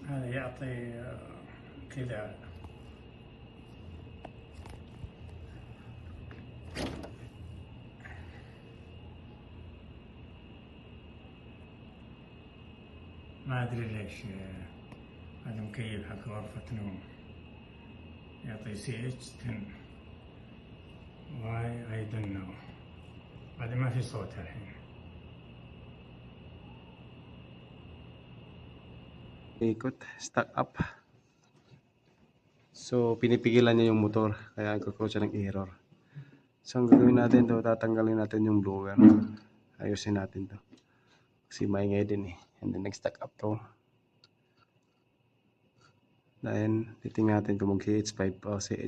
هذا يعطي كذا ما أدري ليش هذا مكيف حق غرفة نوم يعطي CH10 I don't know. هذا ما في صوت الحين. Ikot, stuck up. So, pinipigilan niya yung motor, kaya nagkakaroon siya ng error. So, ang gagawin natin to, tatanggalin natin yung blower. Ayusin natin to. Kasi maingay din eh. And then, nag-stuck up to. Then, titingnan natin kung mag-CH5 o